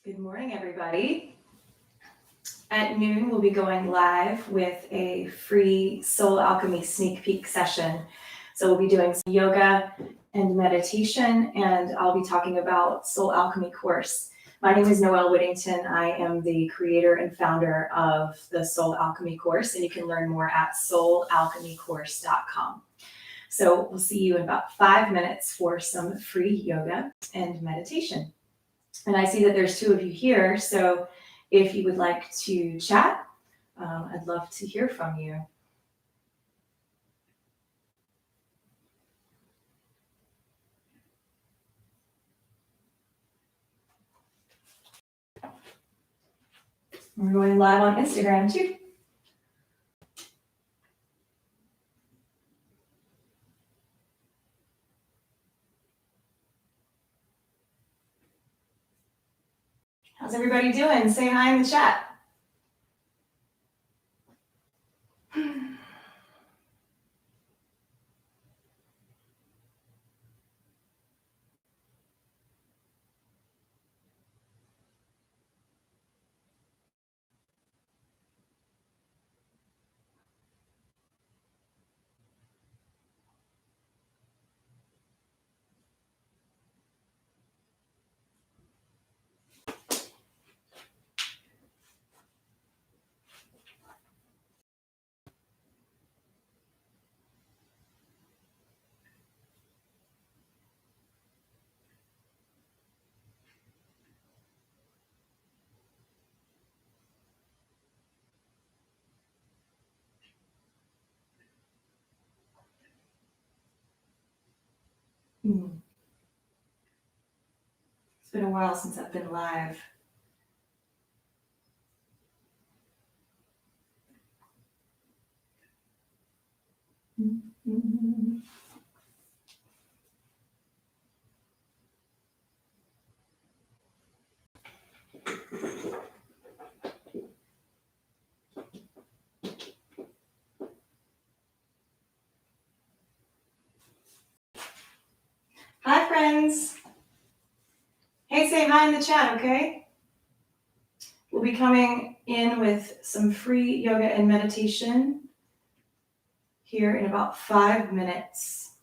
Good morning, everybody. At noon, we'll be going live with a free Soul Alchemy sneak peek session. So we'll be doing some yoga and meditation, and I'll be talking about Soul Alchemy course. My name is Noelle Whittington. I am the creator and founder of the Soul Alchemy course, and you can learn more at soulalchemycourse.com. So we'll see you in about 5 minutes for some free yoga and meditation. And I see that there's 2 of you here, so if you would like to chat, I'd love to hear from you. We're going live on Instagram too. How's everybody doing? Say hi in the chat. It's been a while since I've been live. Hi, friends. Hey, say hi in the chat, okay? We'll be coming in with some free yoga and meditation here in about 5 minutes.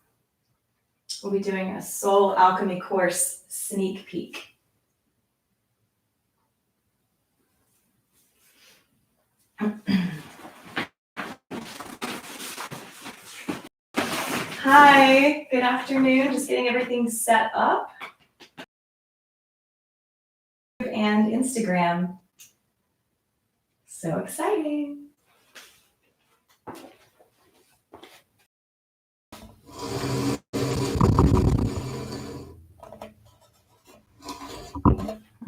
We'll be doing a Soul Alchemy course sneak peek. Hi, good afternoon. Just getting everything set up. And Instagram. So exciting.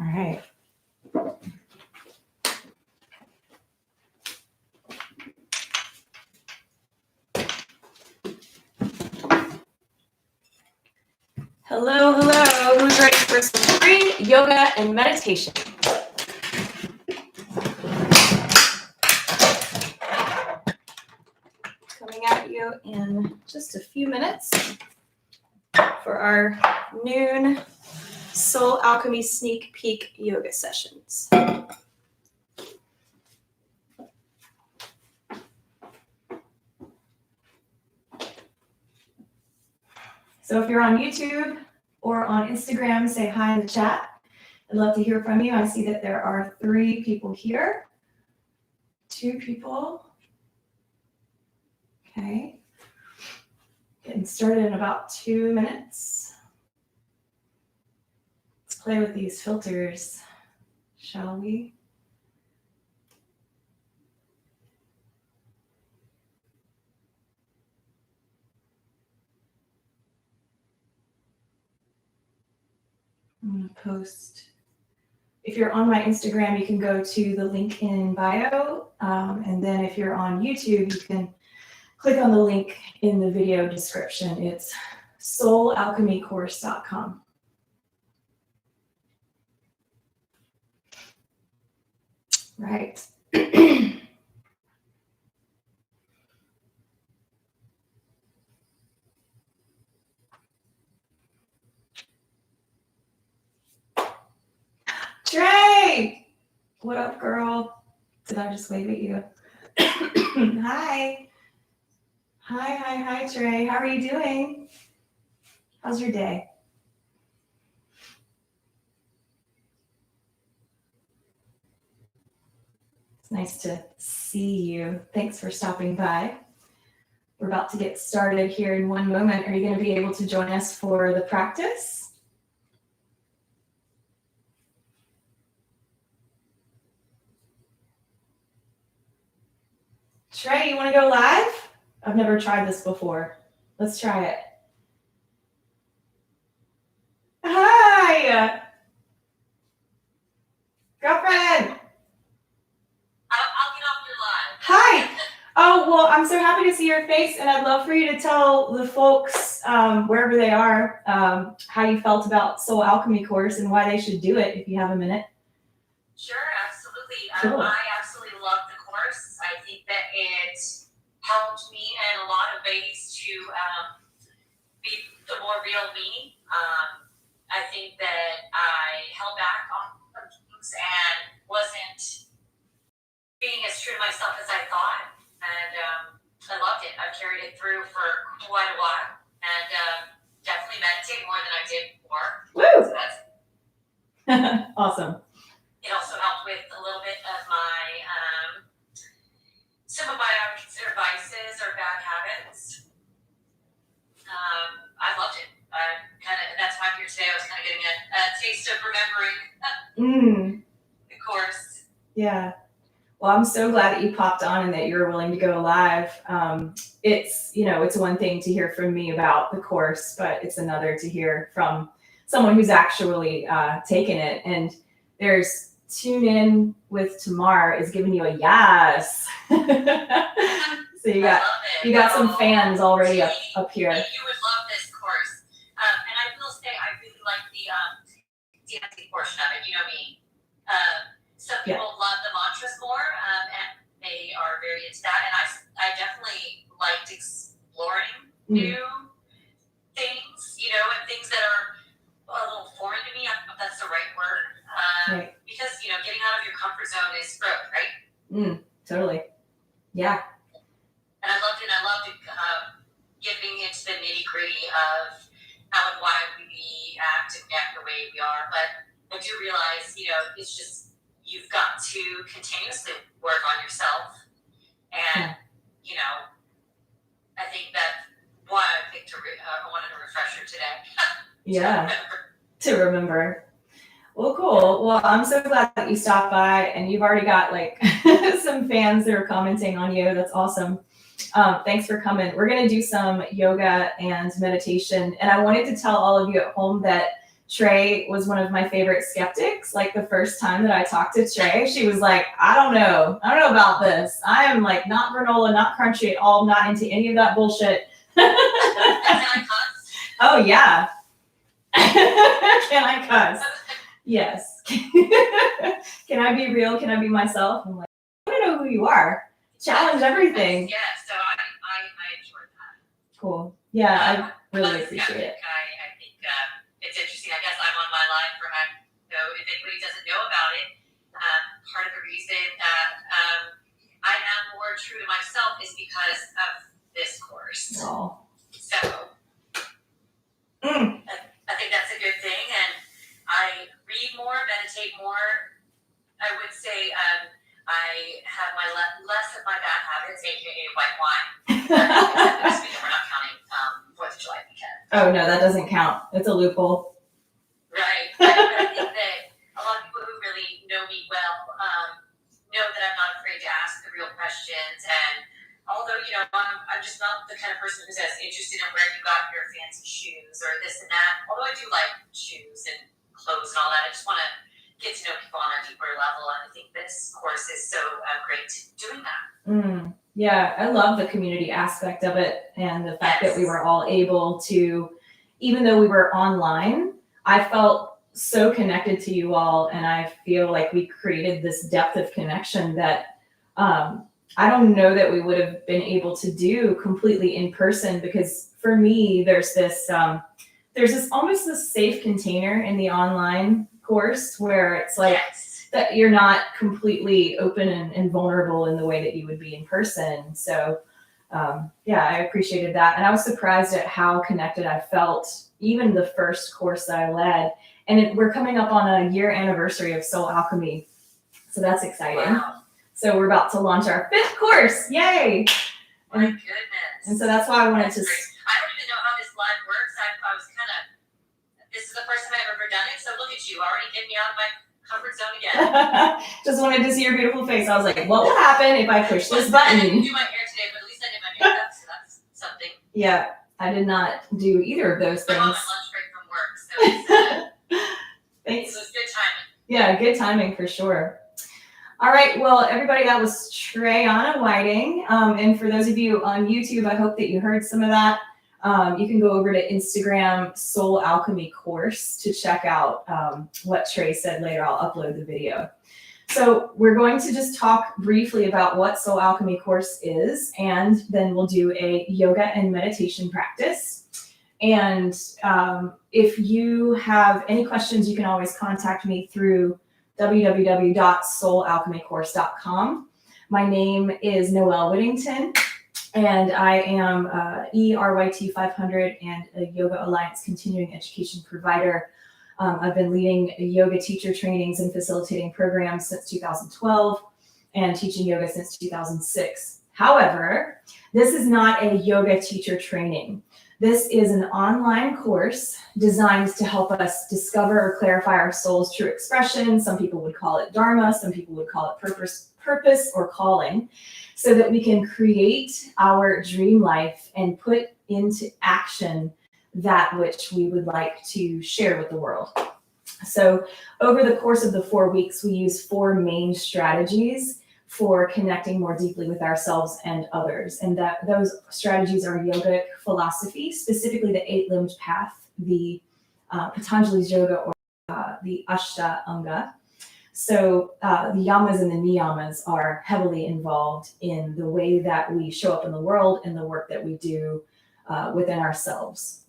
All right. Hello, hello. Who's ready for some free yoga and meditation? Coming at you in just a few minutes for our noon Soul Alchemy sneak peek yoga sessions. So if you're on YouTube or on Instagram, say hi in the chat. I'd love to hear from you. I see that there are 3 people here. 2 people. Okay. Getting started in about 2 minutes. Let's play with these filters, shall we? I'm going to post. If you're on my Instagram, you can go to the link in bio. And then if you're on YouTube, you can click on the link in the video description. It's soulalchemycourse.com. Right. Trey! What up, girl? Did I just wave at you? Hi. Hi, Trey. How are you doing? How's your day? It's nice to see you. Thanks for stopping by. We're about to get started here in one moment. Are you going to be able to join us for the practice? Trey, you want to go live? I've never tried this before. Let's try it. Hi, girlfriend. I'll get off your line. Hi. Oh, well, I'm so happy to see your face, and I'd love for you to tell the folks, wherever they are, how you felt about Soul Alchemy course and why they should do it, if you have a minute. Sure, absolutely. Cool. I absolutely love the course. I think that it helped me in a lot of ways to be the more real me. I think that I held back on some things and wasn't being as true to myself as I thought. And I loved it. I've carried it through for quite a while and definitely meditate more than I did before. Woo! So that's awesome. It also helped with a little bit of my, some of my I would consider vices or bad habits. I loved it. That's why I'm here today. I was kind of getting a taste of remembering the course. Yeah. Well, I'm so glad that you popped on and that you were willing to go live. It's one thing to hear from me about the course, but it's another to hear from someone who's actually taken it. And there's Tune In with Tamar is giving you a yes. So you got some fans already up here. You would love this course. And I will say I really like the dancing portion of it. You know me. Some people love the mantras more, and they are very into that. And I definitely liked exploring new things, and things that are a little foreign to me. I don't know if that's the right word. Right. Because, getting out of your comfort zone is growth, right? Totally. Yeah. And I loved it. I loved getting into the nitty gritty of how and why we act and react the way we are. But I do realize, it's just, you've got to continuously work on yourself. And, I think that's why I picked I wanted a refresher today. Yeah. To remember. Well, cool. Well, I'm so glad that you stopped by and you've already got some fans that are commenting on you. That's awesome. Thanks for coming. We're going to do some yoga and meditation. And I wanted to tell all of you at home that Trey was one of my favorite skeptics. The first time that I talked to Trey, she was like, I don't know about this. I am not granola, not crunchy at all. I'm not into any of that bullshit. Oh, yeah. Can I cuss? Yes. Can I be real? Can I be myself? I'm like, I want to know who you are. Challenge everything. Yeah, so I enjoyed that. Cool. Yeah, I really appreciate it. I think it's interesting. I guess I'm on my line for so if anybody doesn't know about it, part of the reason that I am more true to myself is because of this course. Oh. So I think that's a good thing. And I read more, meditate more. I would say I have less of my bad habits, aka white wine. We're not counting 4th of July weekend. Oh no, that doesn't count. It's a loophole. Right. But I think that a lot of people who really know me well know that I'm not afraid to ask the real questions. And although, I'm just not the kind of person who's as interested in where you got your fancy shoes or this and that. Although I do like shoes and clothes and all that. I just want to get to know people on a deeper level. And I think this course is so great doing that. Yeah, I love the community aspect of it. And the fact that we were all able to, even though we were online, I felt so connected to you all. And I feel like we created this depth of connection that I don't know that we would have been able to do completely in person, because for me, there's this almost this safe container in the online course where it's that you're not completely open and vulnerable in the way that you would be in person. So yeah, I appreciated that. And I was surprised at how connected I felt, even the first course that I led. And we're coming up on a year anniversary of Soul Alchemy. So that's exciting. Wow. So we're about to launch our 5th course. Yay! My goodness. And so that's why I wanted That's to. great. I don't even know how this live works. I was kind of, this is the first time I've ever done it. So look at you, already getting me out of my comfort zone again. Just wanted to see your beautiful face. I was like, what will happen if I push this I button? didn't do my hair today, but at least I did my makeup, so that's something. Yeah, I did not do either of those I'm on my things. lunch break from work, so it's, Thanks. so it's good timing. Yeah, good timing for sure. All right, well, everybody, that was Treyana Whiting. And for those of you on YouTube, I hope that you heard some of that. You can go over to Instagram Soul Alchemy course to check out what Trey said later. I'll upload the video. So we're going to just talk briefly about what Soul Alchemy course is, and then we'll do a yoga and meditation practice. And if you have any questions, you can always contact me through www.soulalchemycourse.com. My name is Noelle Whittington, and I am ERYT 500 and a Yoga Alliance continuing education provider. I've been leading yoga teacher trainings and facilitating programs since 2012 and teaching yoga since 2006. However, this is not a yoga teacher training. This is an online course designed to help us discover or clarify our soul's true expression. Some people would call it Dharma, some people would call it purpose or calling, so that we can create our dream life and put into action that which we would like to share with the world. So over the course of the 4 weeks, we use 4 main strategies for connecting more deeply with ourselves and others. And that those strategies are yogic philosophy, specifically the 8-limbed path, the Patanjali's yoga, or the Ashtanga. So the yamas and the niyamas are heavily involved in the way that we show up in the world and the work that we do within ourselves.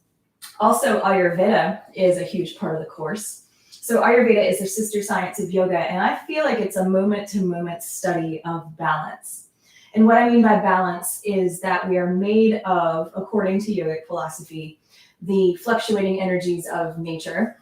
Also, Ayurveda is a huge part of the course. So Ayurveda is the sister science of yoga, and I feel like it's a moment-to-moment study of balance. And what I mean by balance is that we are made of, according to yogic philosophy, the fluctuating energies of nature.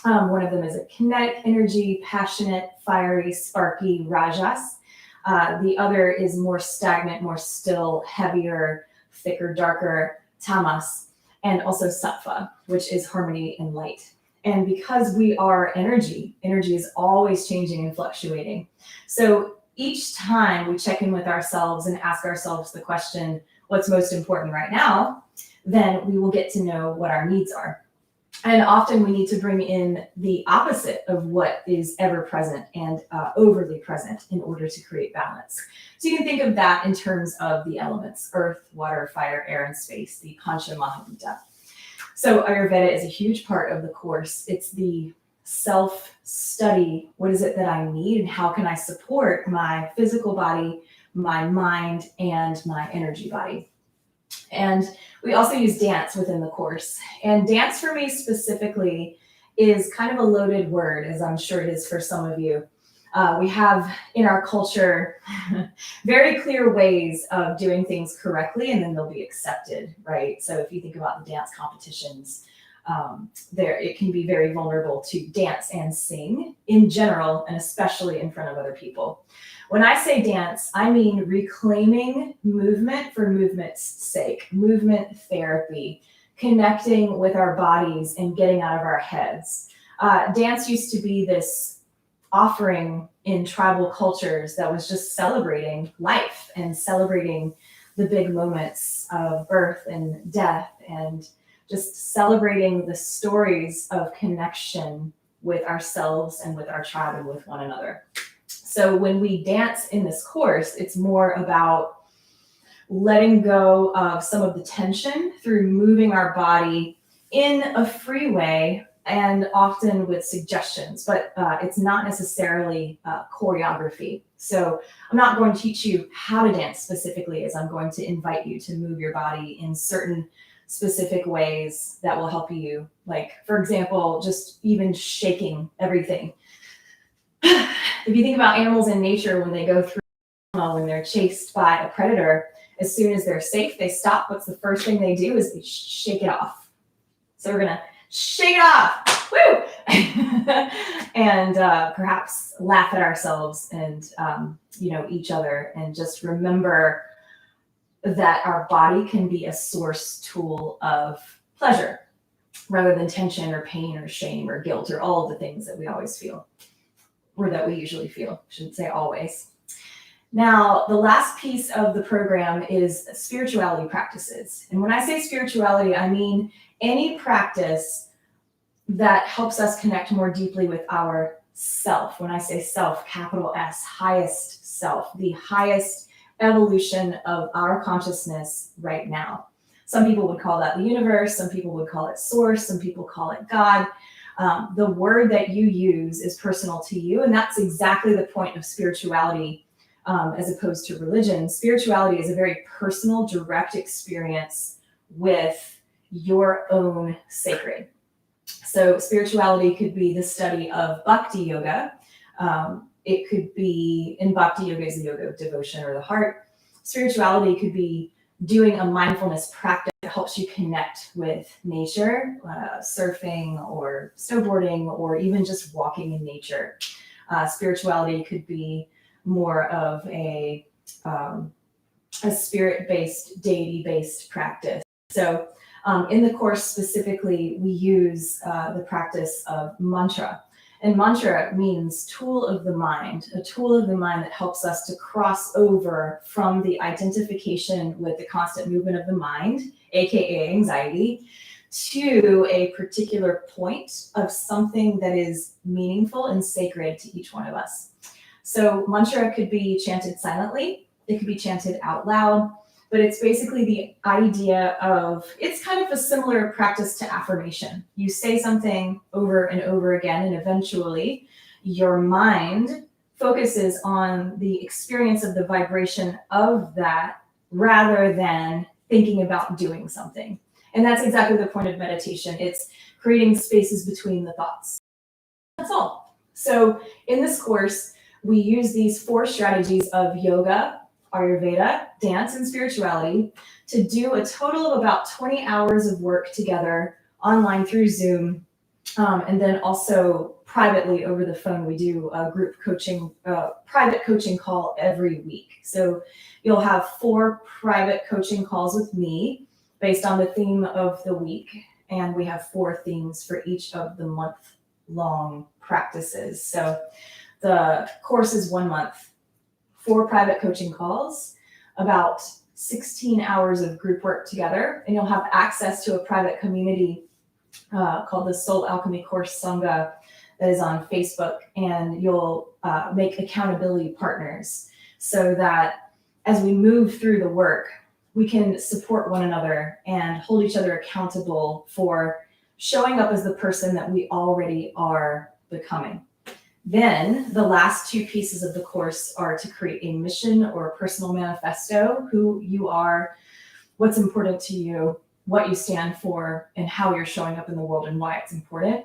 One of them is a kinetic energy, passionate, fiery, sparky, rajas. The other is more stagnant, more still, heavier, thicker, darker, tamas, and also sattva, which is harmony and light. And because we are energy is always changing and fluctuating. So each time we check in with ourselves and ask ourselves the question, what's most important right now, then we will get to know what our needs are. And often we need to bring in the opposite of what is ever present and overly present in order to create balance. So you can think of that in terms of the elements: earth, water, fire, air, and space, the Pancha Mahabhuta. So Ayurveda is a huge part of the course. It's the self-study. What is it that I need, and how can I support my physical body, my mind, and my energy body? And we also use dance within the course. And dance for me specifically is kind of a loaded word, as I'm sure it is for some of you. We have in our culture very clear ways of doing things correctly, and then they'll be accepted, right? So if you think about the dance competitions, it can be very vulnerable to dance and sing in general, and especially in front of other people. When I say dance, I mean reclaiming movement for movement's sake, movement therapy, connecting with our bodies and getting out of our heads. Dance used to be this offering in tribal cultures that was just celebrating life and celebrating the big moments of birth and death, and just celebrating the stories of connection with ourselves and with our tribe and with one another. So when we dance in this course, it's more about letting go of some of the tension through moving our body in a free way, and often with suggestions, but it's not necessarily choreography. So I'm not going to teach you how to dance specifically, as I'm going to invite you to move your body in certain specific ways that will help you. Like, for example, just even shaking everything. If you think about animals in nature, when they go through, when they're chased by a predator, as soon as they're safe, they stop. What's the first thing they do is they shake it off. So we're gonna shake it off, woo! And perhaps laugh at ourselves and each other, and just remember that our body can be a source tool of pleasure rather than tension or pain or shame or guilt or all of the things that we always feel, or that we usually feel. I shouldn't say always. Now, the last piece of the program is spirituality practices. And when I say spirituality, I mean any practice that helps us connect more deeply with our self. When I say self, capital S, highest self, the highest evolution of our consciousness right now. Some people would call that the universe, some people would call it source, some people call it God. The word that you use is personal to you, and that's exactly the point of spirituality, as opposed to religion. Spirituality is a very personal, direct experience with your own sacred. So spirituality could be the study of bhakti yoga. It could be, in bhakti yoga is the yoga of devotion or the heart. Spirituality could be doing a mindfulness practice that helps you connect with nature, surfing or snowboarding, or even just walking in nature. Spirituality could be more of a spirit-based, deity-based practice. So in the course specifically, we use the practice of mantra. And mantra means tool of the mind, a tool of the mind that helps us to cross over from the identification with the constant movement of the mind, aka anxiety, to a particular point of something that is meaningful and sacred to each one of us. So mantra could be chanted silently, it could be chanted out loud, but it's basically the idea of, it's kind of a similar practice to affirmation. You say something over and over again, and eventually your mind focuses on the experience of the vibration of that rather than thinking about doing something. And that's exactly the point of meditation. It's creating spaces between the thoughts. That's all. So in this course, we use these 4 strategies of yoga, Ayurveda, dance, and spirituality to do a total of about 20 hours of work together online through Zoom. And then also privately over the phone, we do a group coaching, private coaching call every week. So you'll have 4 private coaching calls with me based on the theme of the week. And we have 4 themes for each of the month-long practices. So the course is 1 month. 4 private coaching calls, about 16 hours of group work together, and you'll have access to a private community called the Soul Alchemy Course Sangha that is on Facebook, and you'll make accountability partners so that as we move through the work, we can support one another and hold each other accountable for showing up as the person that we already are becoming. Then the last 2 pieces of the course are to create a mission or a personal manifesto, who you are, what's important to you, what you stand for, and how you're showing up in the world and why it's important.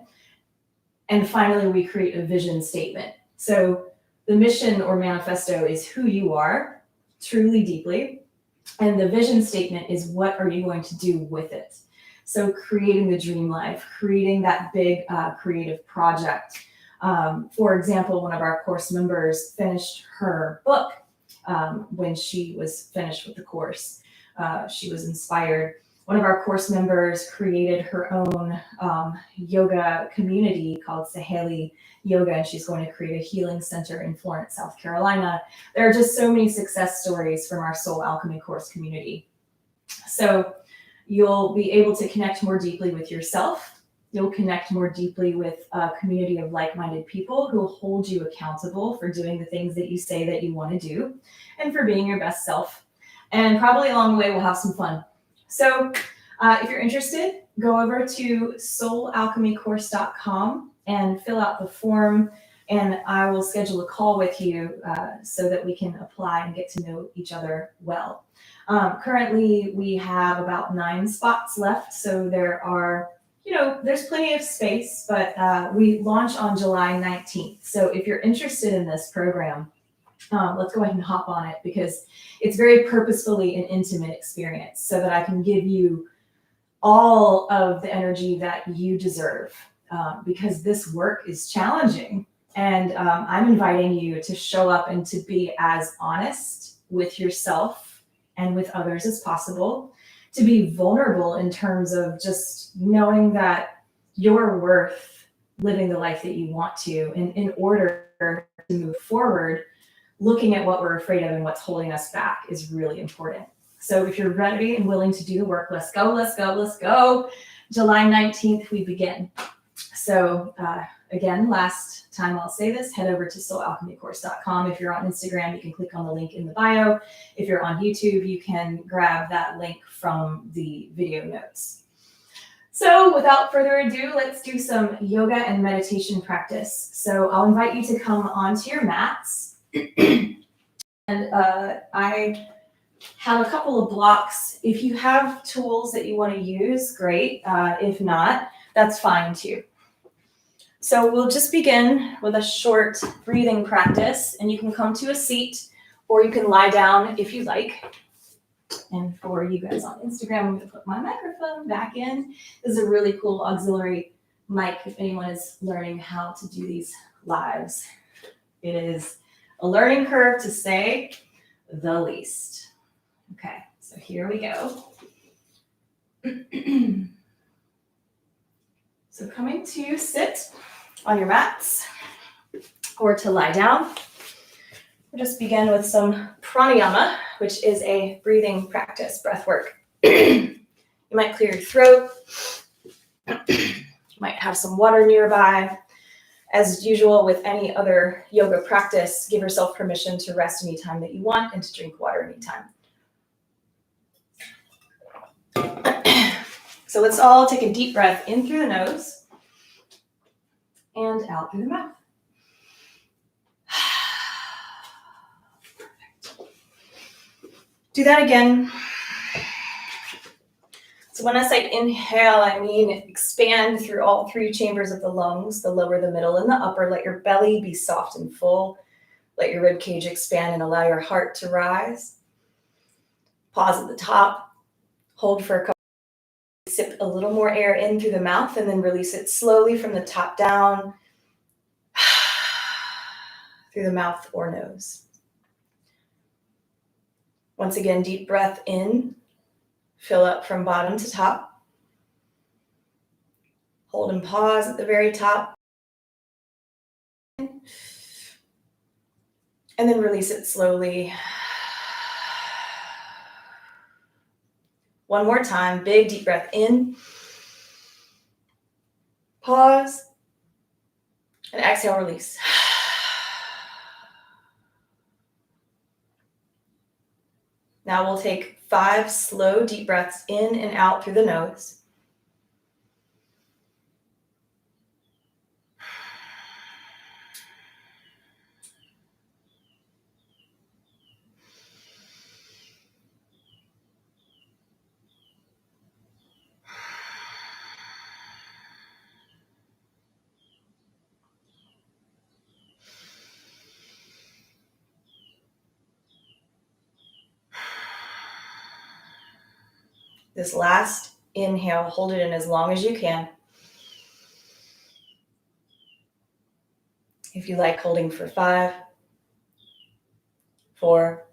And finally, we create a vision statement. So the mission or manifesto is who you are, truly, deeply. And the vision statement is what are you going to do with it? So creating the dream life, creating that big creative project. For example, one of our course members finished her book when she was finished with the course. She was inspired. One of our course members created her own yoga community called Saheli Yoga, and she's going to create a healing center in Florence, South Carolina. There are just so many success stories from our Soul Alchemy course community. So you'll be able to connect more deeply with yourself. You'll connect more deeply with a community of like-minded people who will hold you accountable for doing the things that you say that you want to do and for being your best self. And probably along the way, we'll have some fun. So if you're interested, go over to soulalchemycourse.com and fill out the form, and I will schedule a call with you so that we can apply and get to know each other well. Currently, we have about 9 spots left, so there are there's plenty of space, but we launch on July 19th. So if you're interested in this program, let's go ahead and hop on it, because it's very purposefully an intimate experience so that I can give you all of the energy that you deserve, because this work is challenging. And I'm inviting you to show up and to be as honest with yourself and with others as possible, to be vulnerable in terms of just knowing that you're worth living the life that you want to. And in order to move forward, looking at what we're afraid of and what's holding us back is really important. So if you're ready and willing to do the work, let's go, let's go, let's go. July 19th, we begin. So again, last time I'll say this, head over to soulalchemycourse.com. If you're on Instagram, you can click on the link in the bio. If you're on YouTube, you can grab that link from the video notes. So without further ado, let's do some yoga and meditation practice. So I'll invite you to come onto your mats. And I have a couple of blocks. If you have tools that you want to use, great. If not, that's fine too. So we'll just begin with a short breathing practice, and you can come to a seat or you can lie down if you like. And for you guys on Instagram, I'm going to put my microphone back in. This is a really cool auxiliary mic if anyone is learning how to do these lives. It is a learning curve, to say the least. Okay, so here we go. So coming to sit on your mats or to lie down. We'll just begin with some pranayama, which is a breathing practice, breath work. You might clear your throat. You might have some water nearby. As usual with any other yoga practice, give yourself permission to rest anytime that you want and to drink water anytime. So let's all take a deep breath in through the nose and out through the mouth. Perfect. Do that again. So when I say inhale, I mean expand through all three chambers of the lungs, the lower, the middle, and the upper. Let your belly be soft and full. Let your rib cage expand and allow your heart to rise. Pause at the top. Hold for a couple. Sip a little more air in through the mouth and then release it slowly from the top down through the mouth or nose. Once again, deep breath in. Fill up from bottom to top. Hold and pause at the very top. And then release it slowly. One more time, big deep breath in. Pause. And exhale, release. Now we'll take 5 slow deep breaths in and out through the nose. This last inhale, hold it in as long as you can. If you like, holding for 5, 4,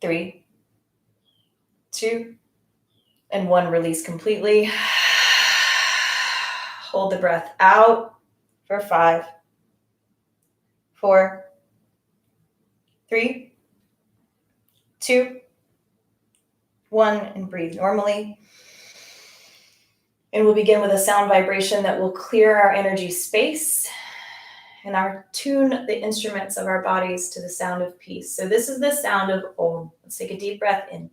3, 2, and 1. Release completely. Hold the breath out for 5, 4, 3, 2, 1, and breathe normally. And we'll begin with a sound vibration that will clear our energy space and tune the instruments of our bodies to the sound of peace. So this is the sound of Om. Let's take a deep breath in.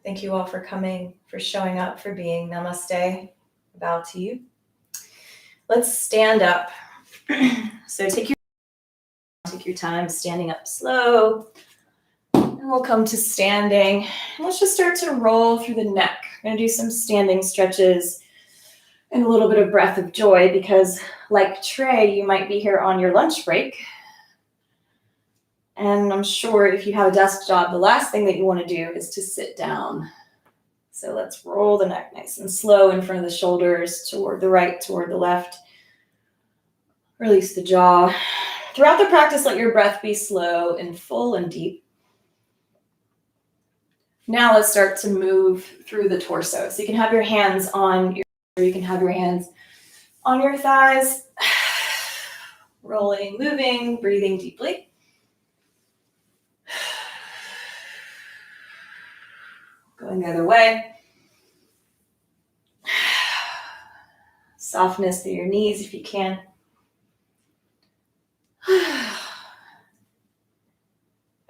Thank you all for coming, for showing up, for being. Namaste. Bow to you. Let's stand up. So take your time standing up slow. And we'll come to standing. And let's just start to roll through the neck. We're going to do some standing stretches and a little bit of breath of joy because like Trey, you might be here on your lunch break. And I'm sure if you have a desk job, the last thing that you want to do is to sit down. So let's roll the neck nice and slow in front of the shoulders, toward the right, toward the left. Release the jaw. Throughout the practice, let your breath be slow and full and deep. Now let's start to move through the torso. So you can have your hands on you can have your hands on your thighs. Rolling, moving, breathing deeply. Going the other way. Softness through your knees if you can. And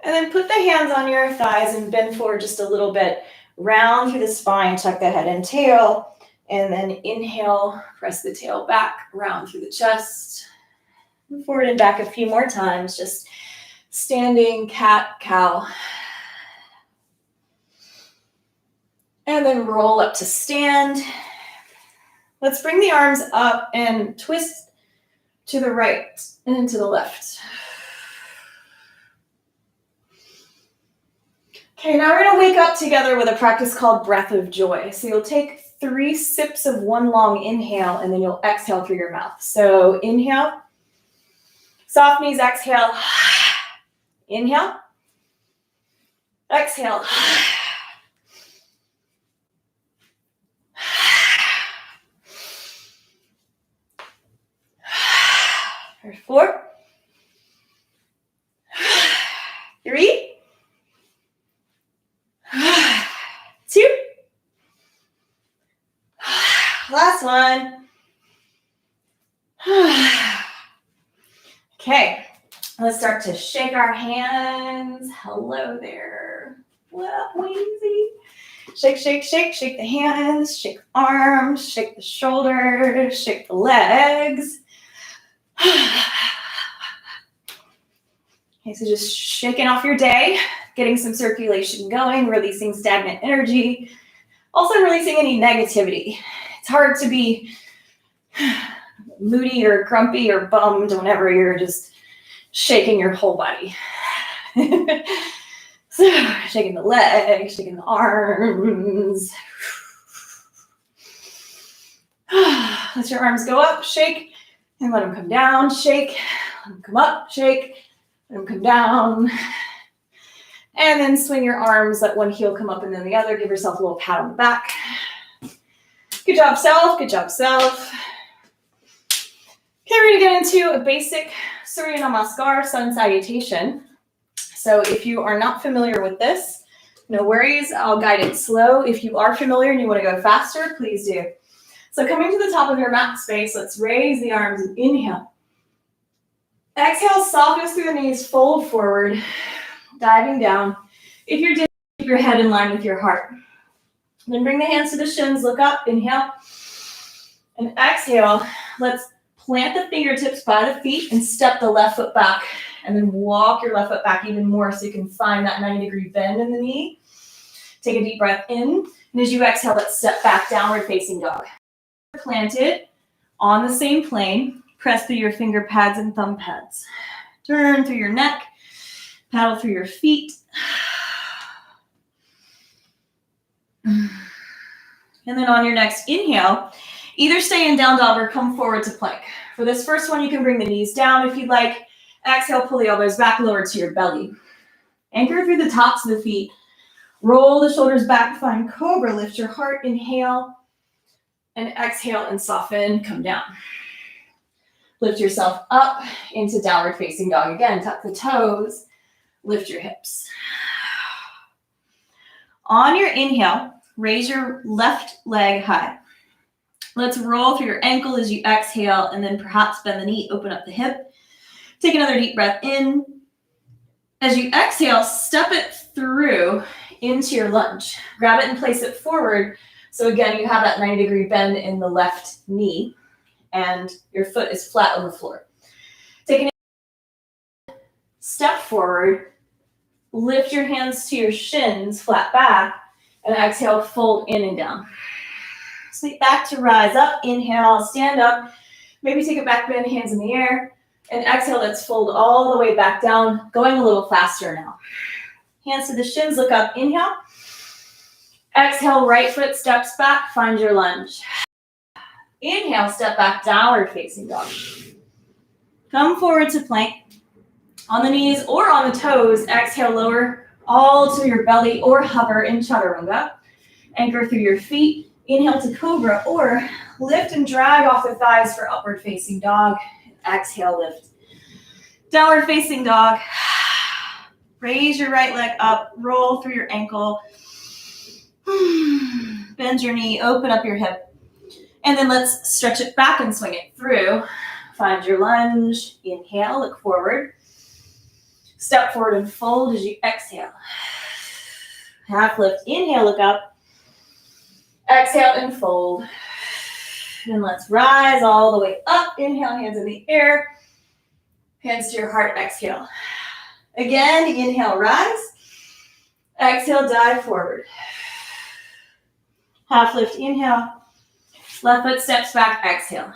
then put the hands on your thighs and bend forward just a little bit. Round through the spine, tuck the head and tail. And then inhale, press the tail back, round through the chest. Forward and back a few more times, just standing cat, cow. And then roll up to stand. Let's bring the arms up and twist to the right and to the left. Okay, now we're gonna wake up together with a practice called breath of joy. So you'll take 3 sips of one long inhale and then you'll exhale through your mouth. So inhale, soft knees, exhale, inhale, exhale. There's 4, 3, 2. Last one. Okay, let's start to shake our hands. Hello there. Well, easy. Shake, shake, shake, shake the hands, shake the arms, shake the shoulders, shake the legs. Okay, so just shaking off your day, getting some circulation going, releasing stagnant energy, also releasing any negativity. It's hard to be moody or grumpy or bummed whenever you're just shaking your whole body. So shaking the legs, shaking the arms. Let your arms go up, shake, and let them come down, shake, let them come up, shake, let them come down. And then swing your arms, let one heel come up and then the other. Give yourself a little pat on the back. Good job, self. Good job, self. Okay, we're going to get into a basic Surya Namaskar sun salutation. So if you are not familiar with this, no worries. I'll guide it slow. If you are familiar and you want to go faster, please do. So coming to the top of your mat space, let's raise the arms and inhale. Exhale, softness through the knees, fold forward, diving down. If you're dizzy, keep your head in line with your heart. Then bring the hands to the shins, look up, inhale. And exhale, let's plant the fingertips by the feet and step the left foot back. And then walk your left foot back even more so you can find that 90-degree bend in the knee. Take a deep breath in. And as you exhale, let's step back, downward facing dog. Planted on the same plane. Press through your finger pads and thumb pads. Turn through your neck. Paddle through your feet. And then on your next inhale, either stay in down dog or come forward to plank. For this first one, you can bring the knees down if you'd like. Exhale, pull the elbows back, lower to your belly. Anchor through the tops of the feet. Roll the shoulders back, find cobra. Lift your heart, inhale. And exhale and soften, come down. Lift yourself up into downward facing dog. Again, tuck the toes, lift your hips. On your inhale, raise your left leg high. Let's roll through your ankle as you exhale and then perhaps bend the knee, open up the hip. Take another deep breath in. As you exhale, step it through into your lunge. Grab it and place it forward. So again, you have that 90-degree bend in the left knee and your foot is flat on the floor. Take a step forward, lift your hands to your shins, flat back, and exhale, fold in and down. Sweep back to rise up, inhale, stand up, maybe take a back bend, hands in the air, and exhale, let's fold all the way back down, going a little faster now. Hands to the shins, look up, inhale. Exhale, right foot steps back, find your lunge. Inhale, step back, downward facing dog. Come forward to plank. On the knees or on the toes, exhale, lower all to your belly or hover in chaturanga. Anchor through your feet. Inhale to cobra or lift and drag off the thighs for upward facing dog. Exhale, lift. Downward facing dog. Raise your right leg up, roll through your ankle. Bend your knee, open up your hip. And then let's stretch it back and swing it through. Find your lunge. Inhale, look forward. Step forward and fold as you exhale. Half lift, inhale, look up. Exhale and fold. And let's rise all the way up. Inhale, hands in the air. Hands to your heart, exhale. Again, inhale, rise. Exhale, dive forward. Half lift, inhale. Left foot steps back, exhale.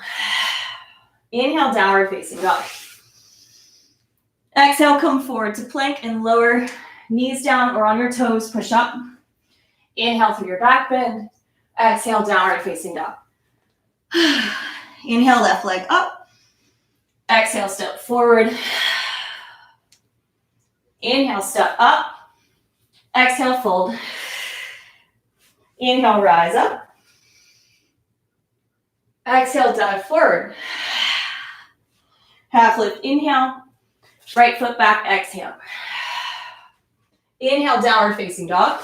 Inhale, downward facing dog. Exhale, come forward to plank and lower knees down or on your toes, push up. Inhale through your back bend. Exhale, downward facing dog. Inhale, left leg up. Exhale, step forward. Inhale, step up. Exhale, fold. Inhale, rise up. Exhale, dive forward. Half lift, inhale. Right foot back, exhale. Inhale, downward facing dog.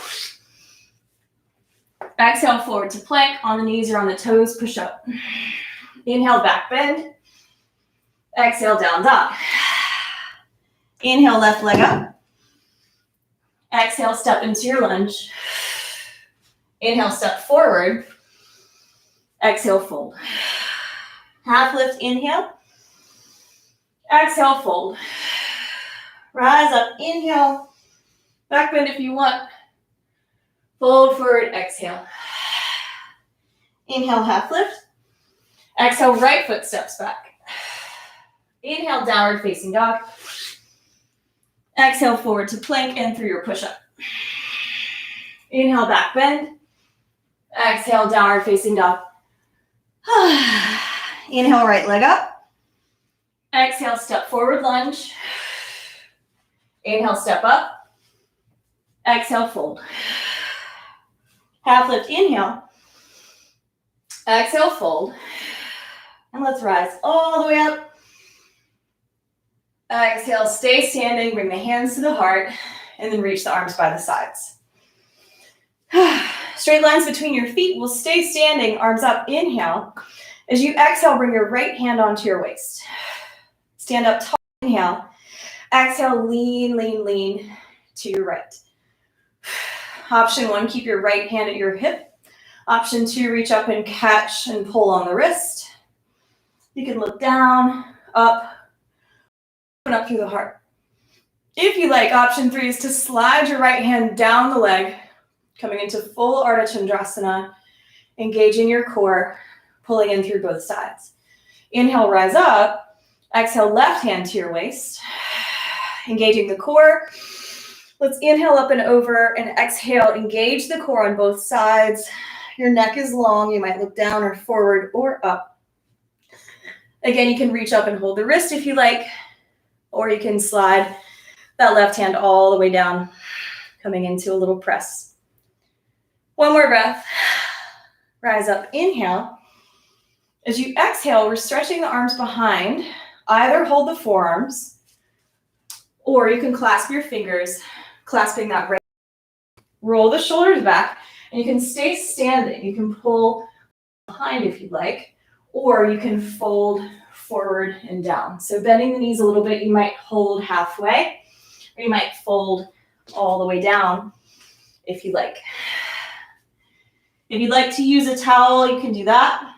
Exhale, forward to plank. On the knees or on the toes, push up. Inhale, back bend. Exhale, down dog. Inhale, left leg up. Exhale, step into your lunge. Inhale, step forward. Exhale, fold. Half lift, inhale. Exhale, fold. Rise up, inhale. Back bend if you want. Fold forward, exhale. Inhale, half lift. Exhale, right foot steps back. Inhale, downward facing dog. Exhale, forward to plank and through your push-up. Inhale, back bend. Exhale, downward facing dog. Inhale, right leg up. Exhale, step forward, lunge. Inhale, step up. Exhale, fold. Half lift, inhale. Exhale, fold. And let's rise all the way up. Exhale, stay standing, bring the hands to the heart, and then reach the arms by the sides. Straight lines between your feet will stay standing, arms up, inhale. As you exhale, bring your right hand onto your waist. Stand up tall, inhale. Exhale, lean, lean, lean to your right. Option 1, keep your right hand at your hip. Option 2, reach up and catch and pull on the wrist. You can look down, up, open up through the heart. If you like, option 3 is to slide your right hand down the leg, coming into full Ardha Chandrasana, engaging your core, pulling in through both sides. Inhale, rise up. Exhale, left hand to your waist, engaging the core. Let's inhale up and over and exhale, engage the core on both sides. Your neck is long. You might look down or forward or up. Again, you can reach up and hold the wrist if you like, or you can slide that left hand all the way down, coming into a little press. One more breath. Rise up, inhale. As you exhale, we're stretching the arms behind. Either hold the forearms, or you can clasp your fingers, clasping that right. Roll the shoulders back, and you can stay standing. You can pull behind if you'd like, or you can fold forward and down. So bending the knees a little bit, you might hold halfway, or you might fold all the way down. if you like. If you'd like to use a towel, you can do that.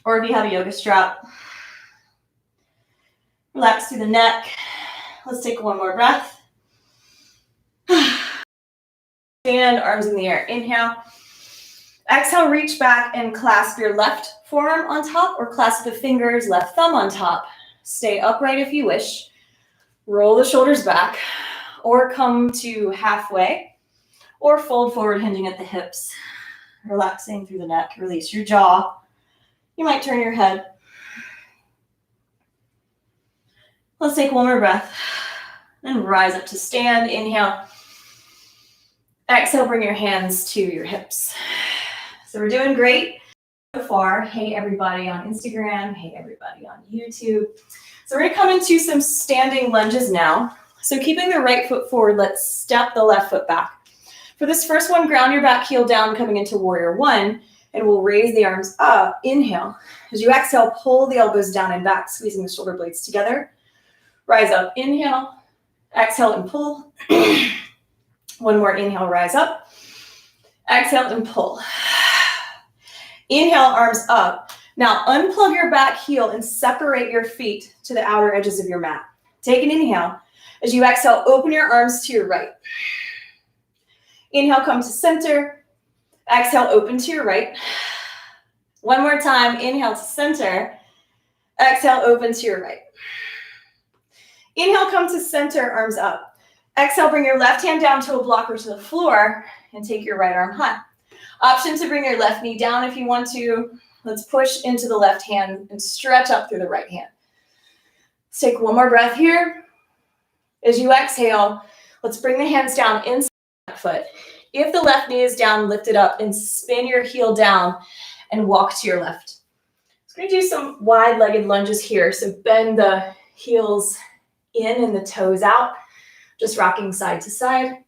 Or if you have a yoga strap, relax through the neck. Let's take one more breath. Stand, arms in the air. Inhale. Exhale, reach back and clasp your left forearm on top or clasp the fingers, left thumb on top. Stay upright if you wish. Roll the shoulders back or come to halfway or fold forward, hinging at the hips. Relaxing through the neck. Release your jaw. You might turn your head. Let's take one more breath. And rise up to stand. Inhale. Exhale, bring your hands to your hips. So we're doing great so far. Hey, everybody on Instagram. Hey, everybody on YouTube. So we're going to come into some standing lunges now. So keeping the right foot forward, let's step the left foot back. For this first one, ground your back heel down, coming into warrior one, and we'll raise the arms up. Inhale. As you exhale, pull the elbows down and back, squeezing the shoulder blades together. Rise up. Inhale. Exhale and pull. One more inhale, rise up. Exhale and pull. Inhale, arms up. Now unplug your back heel and separate your feet to the outer edges of your mat. Take an inhale. As you exhale, open your arms to your right. Inhale, come to center. Exhale, open to your right. One more time, inhale to center. Exhale, open to your right. Inhale, come to center, arms up. Exhale, bring your left hand down to a block or to the floor and take your right arm high. Option to bring your left knee down if you want to. Let's push into the left hand and stretch up through the right hand. Let's take one more breath here. As you exhale, let's bring the hands down inside the foot. If the left knee is down, lift it up and spin your heel down and walk to your left. So we're going to do some wide-legged lunges here. So bend the heels in and the toes out. Just rocking side to side.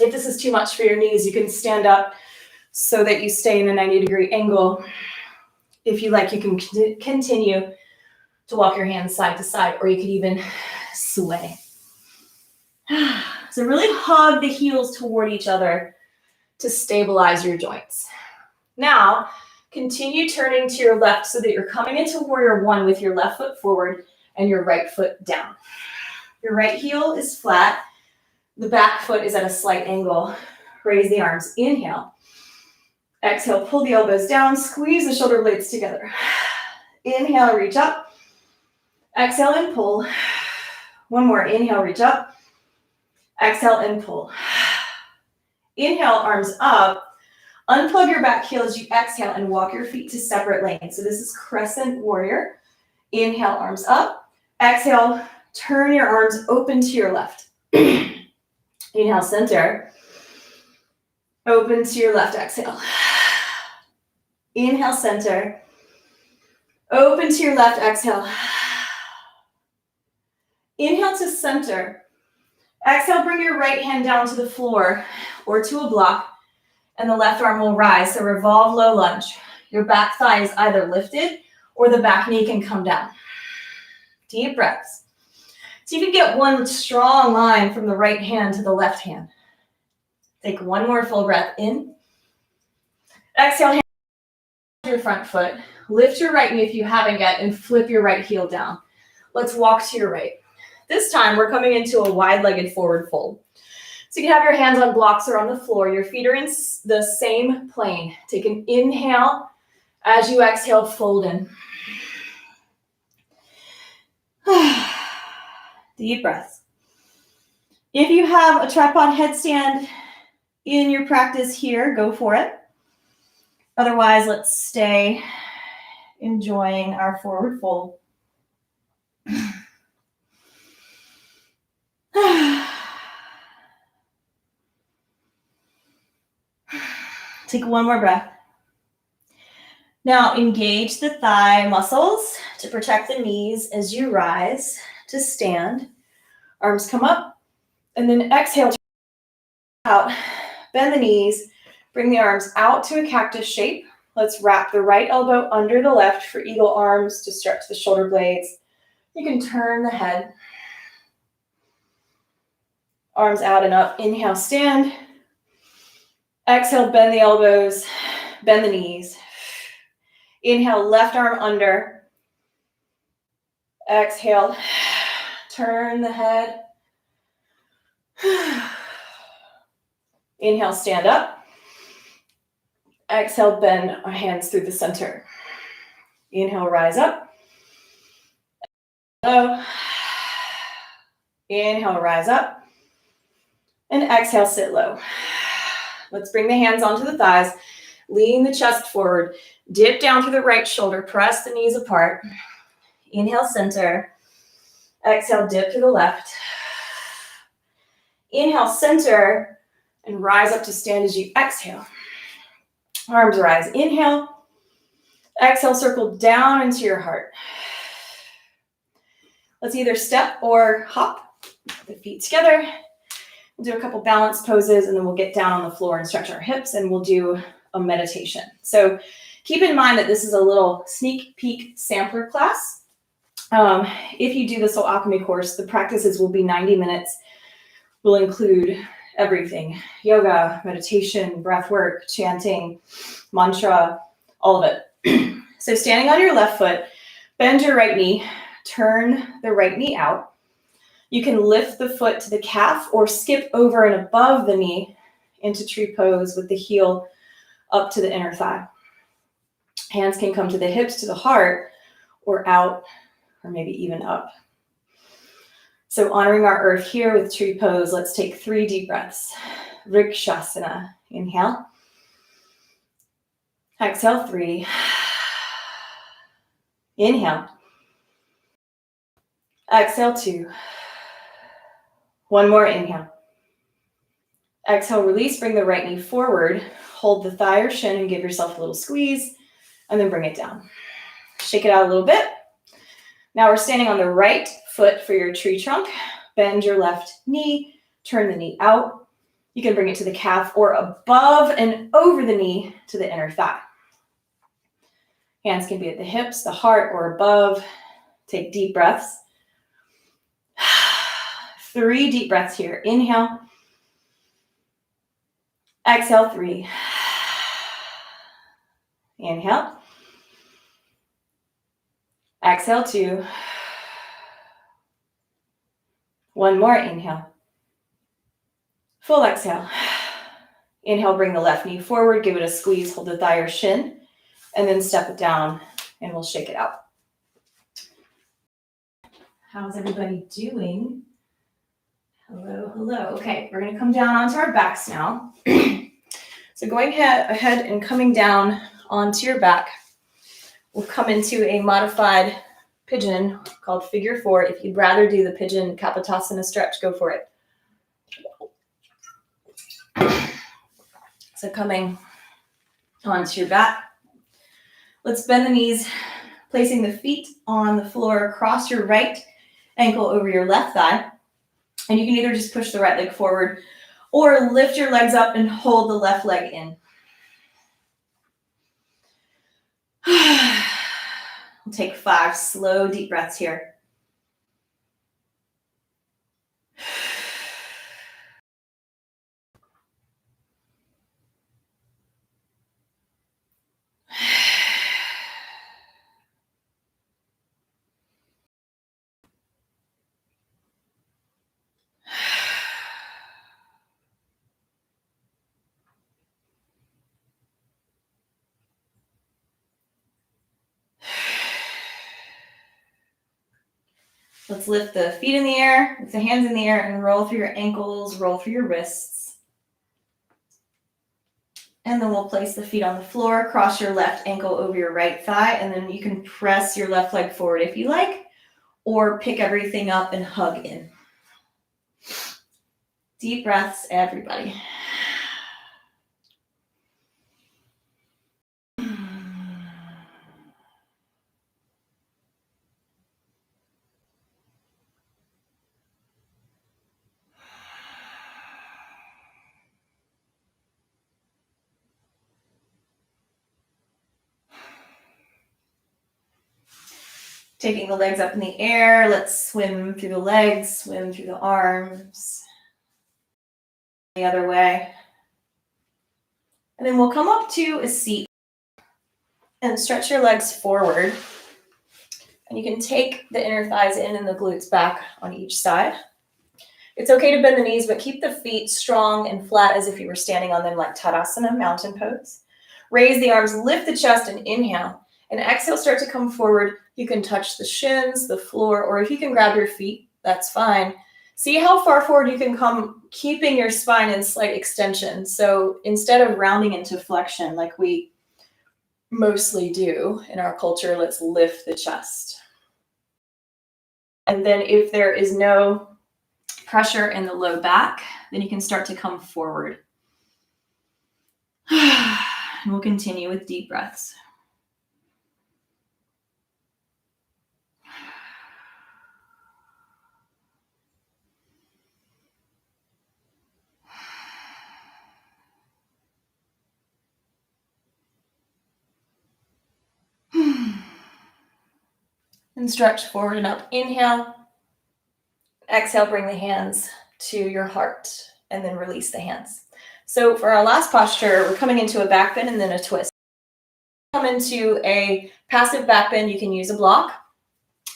If this is too much for your knees, you can stand up so that you stay in a 90-degree angle. If you like, you can continue to walk your hands side to side, or you could even sway. So really hug the heels toward each other to stabilize your joints. Now, continue turning to your left so that you're coming into warrior one with your left foot forward and your right foot down. Your right heel is flat. The back foot is at a slight angle. Raise the arms. Inhale. Exhale, pull the elbows down. Squeeze the shoulder blades together. Inhale, reach up. Exhale and pull. One more. Inhale, reach up. Exhale and pull. Inhale, arms up. Unplug your back heel as you exhale and walk your feet to separate lanes. So this is crescent warrior. Inhale, arms up. Exhale, turn your arms open to your left. Inhale, center. Open to your left, exhale. Inhale, center. Open to your left, exhale. Inhale to center. Exhale, bring your right hand down to the floor or to a block, and the left arm will rise. So revolve low lunge. Your back thigh is either lifted or the back knee can come down. Deep breaths. So you can get one strong line from the right hand to the left hand. Take one more full breath in. Exhale, hand your front foot. Lift your right knee if you haven't yet and flip your right heel down. Let's walk to your right. This time we're coming into a wide-legged forward fold. So you can have your hands on blocks or on the floor. Your feet are in the same plane. Take an inhale. As you exhale, fold in. Deep breaths. If you have a tripod headstand in your practice here, go for it. Otherwise, let's stay enjoying our forward fold. Take one more breath. Now engage the thigh muscles to protect the knees as you rise to stand. Arms come up, and then exhale out. Bend the knees, bring the arms out to a cactus shape. Let's wrap the right elbow under the left for eagle arms to stretch the shoulder blades. You can turn the head. Arms out and up. Inhale, stand. Exhale, bend the elbows, bend the knees. Inhale, left arm under. Exhale, turn the head. Inhale, stand up. Exhale, bend our hands through the center. Inhale, rise up. Low. Inhale, rise up. And exhale, sit low. Let's bring the hands onto the thighs. Lean the chest forward. Dip down through the right shoulder. Press the knees apart. Inhale, center. Exhale, dip to the left. Inhale, center. And rise up to stand as you exhale. Arms rise. Inhale. Exhale, circle down into your heart. Let's either step or hop the feet together. We'll do a couple balance poses, and then we'll get down on the floor and stretch our hips, and we'll do a meditation. So keep in mind that this is a little sneak peek sampler class. If you do the Soul Alchemy course, the practices will be 90 minutes. Will include everything: yoga, meditation, breath work, chanting, mantra, all of it. So standing on your left foot, bend your right knee, turn the right knee out. You can lift the foot to the calf or skip over and above the knee into tree pose with the heel up to the inner thigh. Hands can come to the hips, to the heart, or out, or maybe even up. So honoring our earth here with tree pose, let's take 3 deep breaths. Vrikshasana. Inhale. Exhale, 3. Inhale. Exhale, 2. One more inhale. Exhale, release, bring the right knee forward. Hold the thigh or shin and give yourself a little squeeze, and then bring it down. Shake it out a little bit. Now we're standing on the right foot for your tree trunk. Bend your left knee, turn the knee out. You can bring it to the calf or above and over the knee to the inner thigh. Hands can be at the hips, the heart, or above. Take deep breaths. 3 deep breaths here. Inhale. Exhale, 3. Inhale. Exhale, 2. One more inhale. Full exhale. Inhale, bring the left knee forward, give it a squeeze, hold the thigh or shin, and then step it down, and we'll shake it out. How's everybody doing? Hello, hello. Okay, we're gonna come down onto our backs now. So going ahead and coming down onto your back, we'll come into a modified pigeon called figure 4. If you'd rather do the pigeon kapotasana stretch, go for it. So coming onto your back, let's bend the knees, placing the feet on the floor across your right ankle over your left thigh. And you can either just push the right leg forward or lift your legs up and hold the left leg in. We'll take 5 slow, deep breaths here. Let's lift the feet in the air, lift the hands in the air, and roll through your ankles, roll through your wrists. And then we'll place the feet on the floor, cross your left ankle over your right thigh, and then you can press your left leg forward if you like, or pick everything up and hug in. Deep breaths, everybody. Taking the legs up in the air, let's swim through the legs, swim through the arms. The other way. And then we'll come up to a seat and stretch your legs forward. And you can take the inner thighs in and the glutes back on each side. It's okay to bend the knees, but keep the feet strong and flat as if you were standing on them like Tadasana, mountain pose. Raise the arms, lift the chest, and inhale. And exhale, start to come forward. You can touch the shins, the floor, or if you can grab your feet, that's fine. See how far forward you can come, keeping your spine in slight extension. So instead of rounding into flexion like we mostly do in our culture, let's lift the chest. And then if there is no pressure in the low back, then you can start to come forward. And we'll continue with deep breaths. And stretch forward and up. Inhale. Exhale, bring the hands to your heart and then release the hands. So for our last posture, we're coming into a back bend and then a twist. Come into a passive back bend, you can use a block.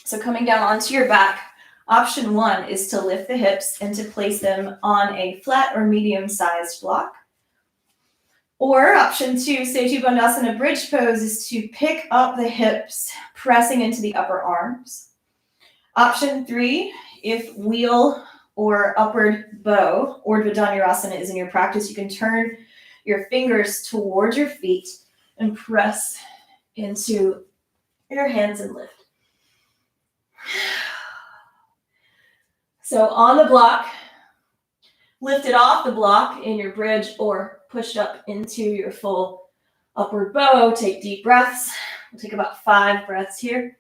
So coming down onto your back, option one is to lift the hips and to place them on a flat or medium-sized block. Or option two, Setu Bandhasana bridge pose, is to pick up the hips, pressing into the upper arms. Option three, if wheel or upward bow, Urdhva Dhanurasana is in your practice, you can turn your fingers towards your feet and press into your hands and lift. So on the block, lift it off the block in your bridge or push up into your full upward bow. Take deep breaths. We'll take about 5 breaths here.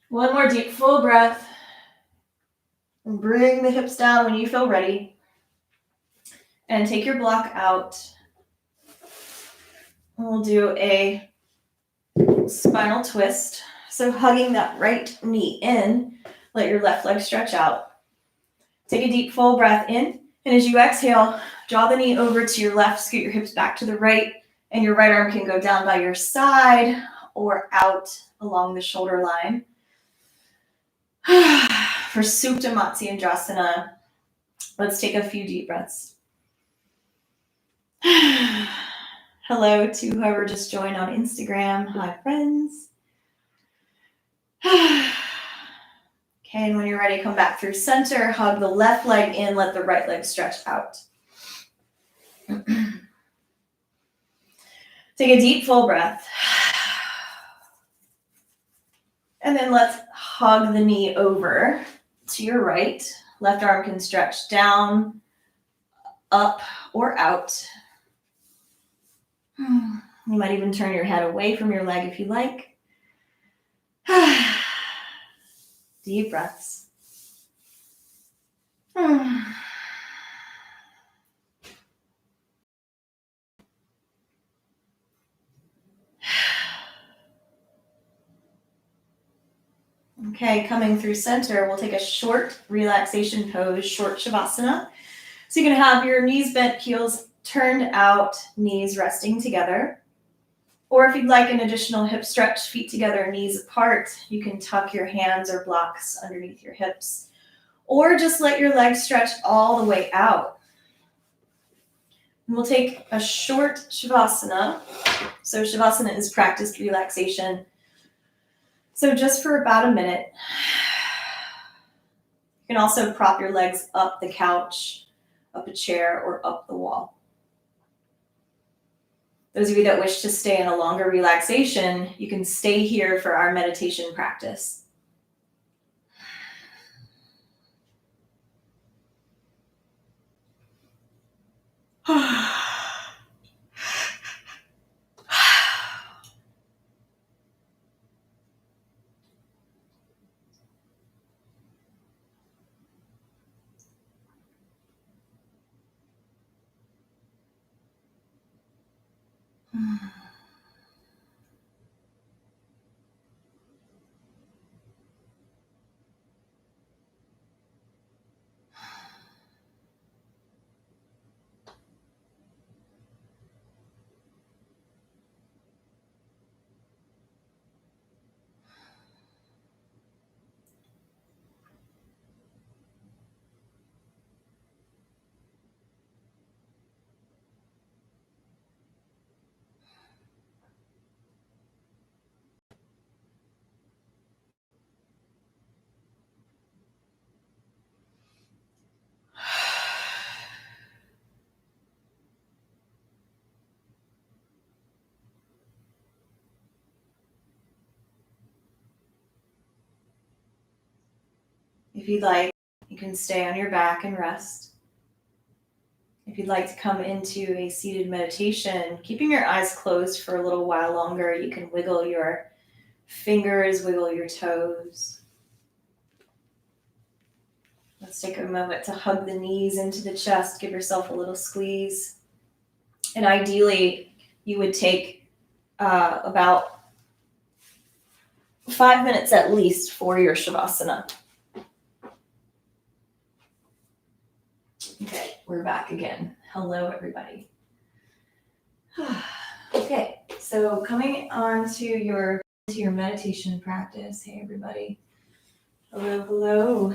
One more deep, full breath. And bring the hips down when you feel ready. And take your block out. And we'll do a spinal twist. So hugging that right knee in, let your left leg stretch out. Take a deep, full breath in. And as you exhale, draw the knee over to your left, scoot your hips back to the right, and your right arm can go down by your side or out along the shoulder line. For Supta Matsyendrasana, let's take a few deep breaths. Hello to whoever just joined on Instagram. Hi, friends. Okay, and when you're ready, come back through center, hug the left leg in, let the right leg stretch out. Take a deep, full breath. And then let's hug the knee over to your right. Left arm can stretch down, up, or out. You might even turn your head away from your leg if you like. Deep breaths. Okay, coming through center, we'll take a short relaxation pose, short Shavasana. So you can have your knees bent, heels turned out, knees resting together. Or if you'd like an additional hip stretch, feet together, knees apart, you can tuck your hands or blocks underneath your hips. Or just let your legs stretch all the way out. And we'll take a short Shavasana. So Shavasana is practiced relaxation. So just for about a minute. You can also prop your legs up the couch, up a chair, or up the wall. Those of you that wish to stay in a longer relaxation, you can stay here for our meditation practice. If you'd like, you can stay on your back and rest. If you'd like to come into a seated meditation, keeping your eyes closed for a little while longer, you can wiggle your fingers, wiggle your toes. Let's take a moment to hug the knees into the chest, give yourself a little squeeze. And ideally, you would take about 5 minutes at least for your Shavasana. Okay, we're back again. Hello, everybody. Okay, so coming on to your meditation practice. Hey, everybody. Hello, hello.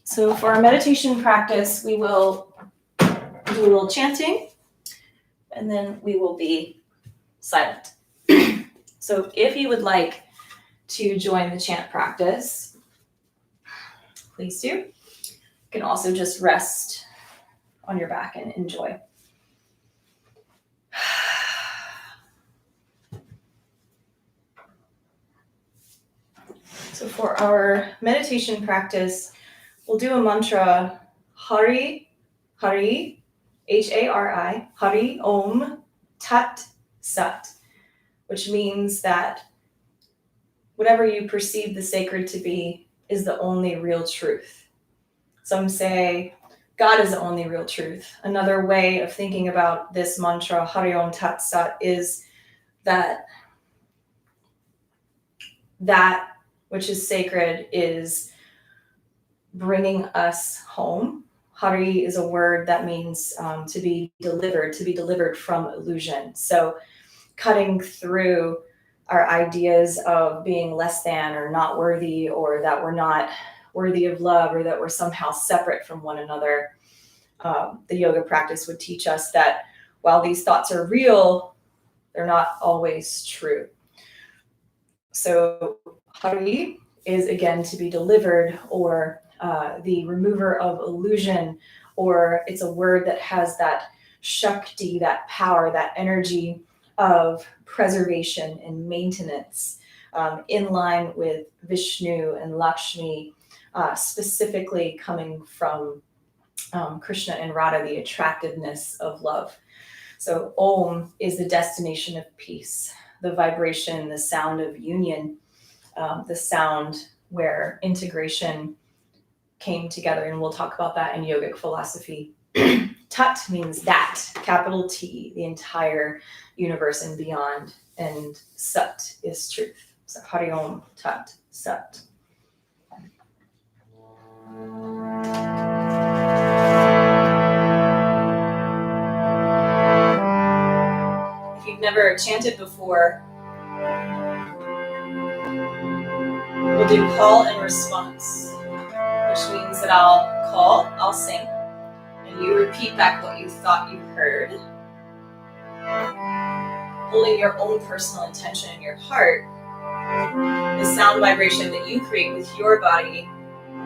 So for our meditation practice, we will do a little chanting, and then we will be silent. So if you would like to join the chant practice, please do. You can also just rest on your back and enjoy. So for our meditation practice, we'll do a mantra, Hari, Hari, Hari, Hari Om Tat Sat, which means that whatever you perceive the sacred to be is the only real truth. Some say God is the only real truth. Another way of thinking about this mantra, Hari Om Tat Sat, is that which is sacred is bringing us home. Hari is a word that means to be delivered from illusion. So cutting through our ideas of being less than or not worthy, or that we're not worthy of love, or that we're somehow separate from one another. The yoga practice would teach us that while these thoughts are real, they're not always true. So Hari is again to be delivered, or the remover of illusion, or it's a word that has that Shakti, that power, that energy of preservation and maintenance, in line with Vishnu and Lakshmi, specifically coming from Krishna and Radha, the attractiveness of love. So Om is the destination of peace, the vibration, the sound of union, the sound where integration came together, and we'll talk about that in yogic philosophy. Tat means that, capital T, the entire universe and beyond, and Sat is truth. So Hari Om Tat Sat. If you've never chanted before, we'll do call and response, which means that I'll call, I'll sing, and you repeat back what you thought you heard, holding your own personal intention in your heart. The sound vibration that you create with your body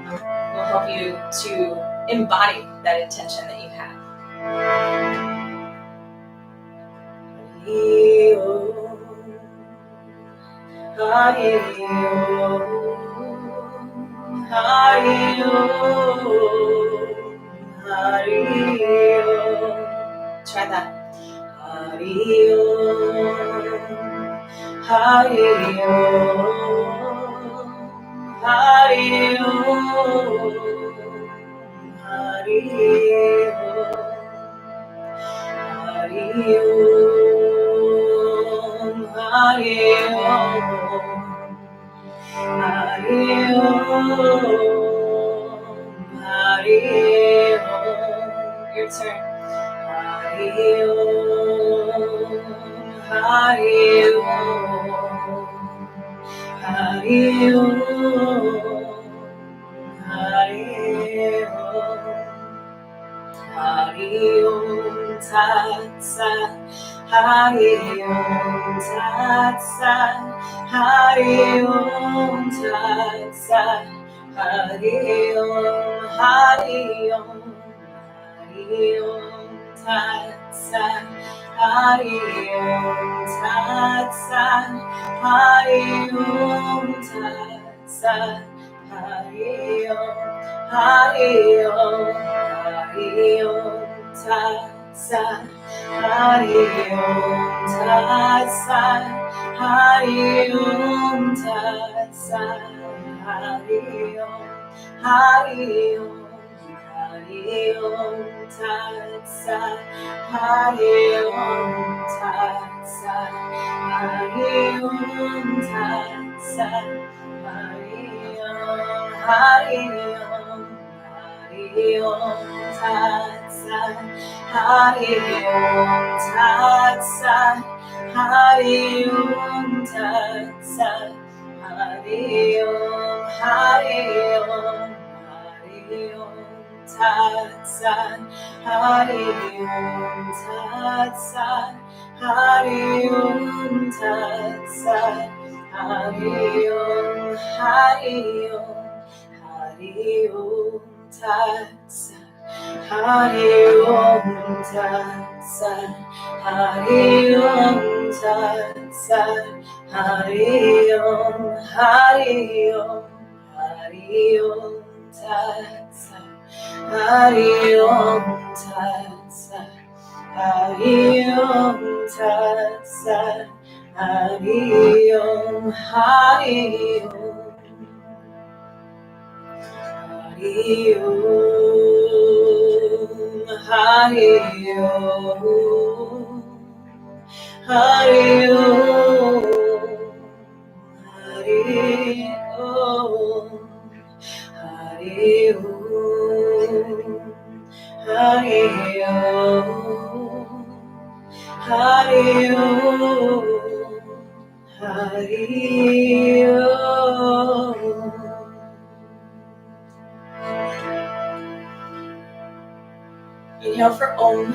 will help you to embody that intention that you have. Try that. Hari Om, Hari Om, Hari Om, Hari Om, Hari Om, Hari Om, Hari Om, Hari Om. Your turn. Hari Om, Hari Om, Hari Om, Hari Om, Hari Om Tat Sat, Hari Om Tat Sat, Hari Om Tat Sat, Hari Om, Hari Om, Hari Om Tat Sat, Hari Om Tat Sat, Hari Om Tat Sat. Sa. Hari Om. Hari Om. Hari Om Tat Sat. Hari Om Tat Sat. Hari Om Tat Sat. Hari Om. Hari Om. Hari Om Tat Sat. Hari Om Tat Sat. Hari Om Tat Sat. Hari Om. Hari Om. Hari Om Tat Sat. Hari Om Tat Sat. Hari Om Tat Sat. Hari Om. Hari Om. Hari Om Tat Sat. Hari Om Tat Sat. Hari Om Tat Sat. Hari Om. Hari Om. Hari Om Tat Sat. Hari Om Tat Sat. Hari Om Tat Sat. Hari Om. Hari Om. Hari Om Tat Sat. Hari Om Tat Sat. Hari Om Tat Sat. Hari Om. Hari Om. Hari Om. Hari Om. Hari Om. Hari Om. Hari Om. Hari Om. Hari Om. Hari Om. Inhale for Om.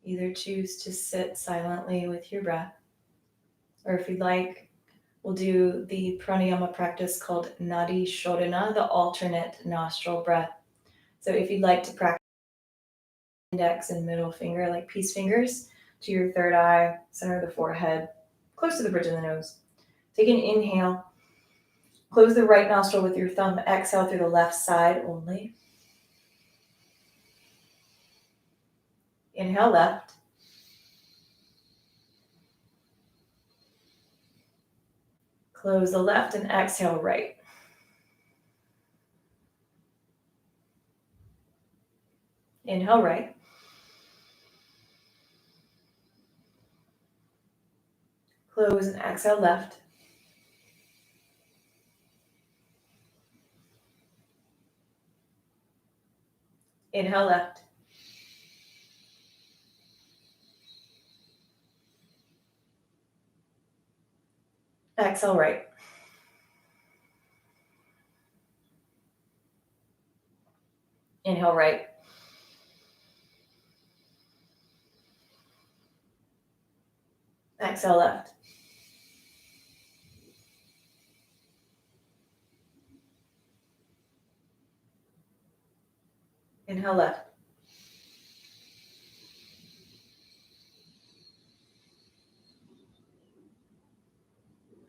Either choose to sit silently with your breath, or if you'd like, we'll do the pranayama practice called Nadi Shodhana, the alternate nostril breath. So if you'd like to practice index and middle finger, like peace fingers, to your third eye, center of the forehead, close to the bridge of the nose. Take an inhale. Close the right nostril with your thumb. Exhale through the left side only. Inhale left. Close the left and exhale right. Inhale right. Close and exhale left. Inhale left. Exhale right. Inhale right. Exhale left. Inhale left.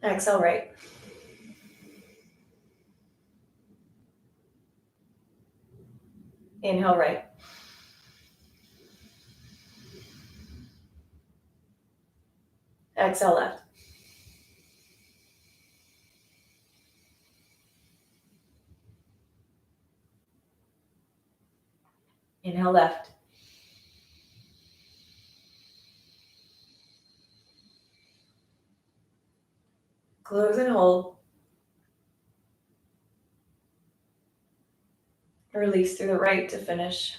Exhale right. Inhale right. Exhale left. Inhale left. Close and hold. Release through the right to finish.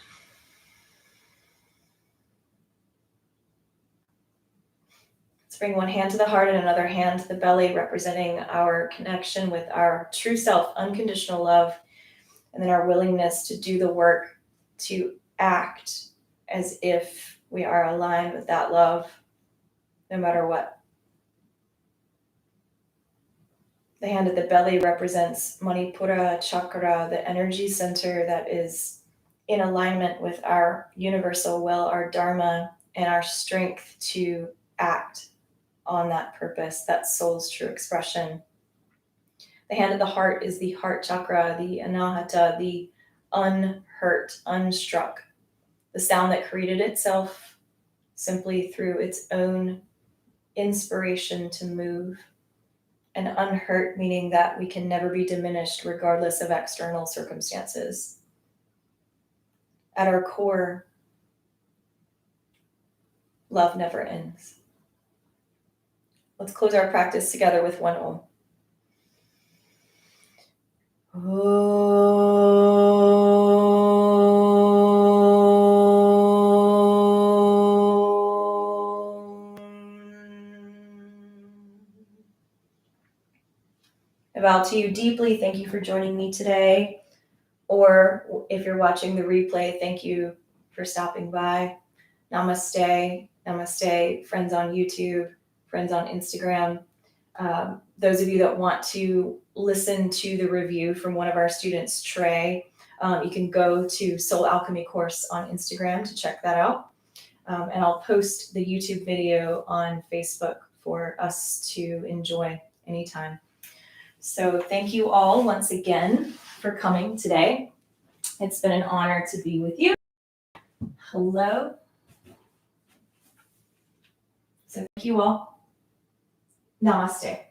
Let's bring one hand to the heart and another hand to the belly, representing our connection with our true self, unconditional love, and then our willingness to do the work to act as if we are aligned with that love, no matter what. The hand at the belly represents Manipura chakra, the energy center that is in alignment with our universal will, our dharma, and our strength to act on that purpose, that soul's true expression. The hand of the heart is the heart chakra, the anahata, the unhurt, unstruck, the sound that created itself simply through its own inspiration to move. And unhurt, meaning that we can never be diminished regardless of external circumstances. At our core, love never ends. Let's close our practice together with one Om. I vow to you deeply. Thank you for joining me today. Or if you're watching the replay, thank you for stopping by. Namaste. Namaste, friends on YouTube, friends on Instagram. Those of you that want to listen to the review from one of our students, Trey, you can go to Soul Alchemy course on Instagram to check that out. And I'll post the YouTube video on Facebook for us to enjoy anytime. So thank you all once again for coming today. It's been an honor to be with you. Hello. So thank you all. Namaste.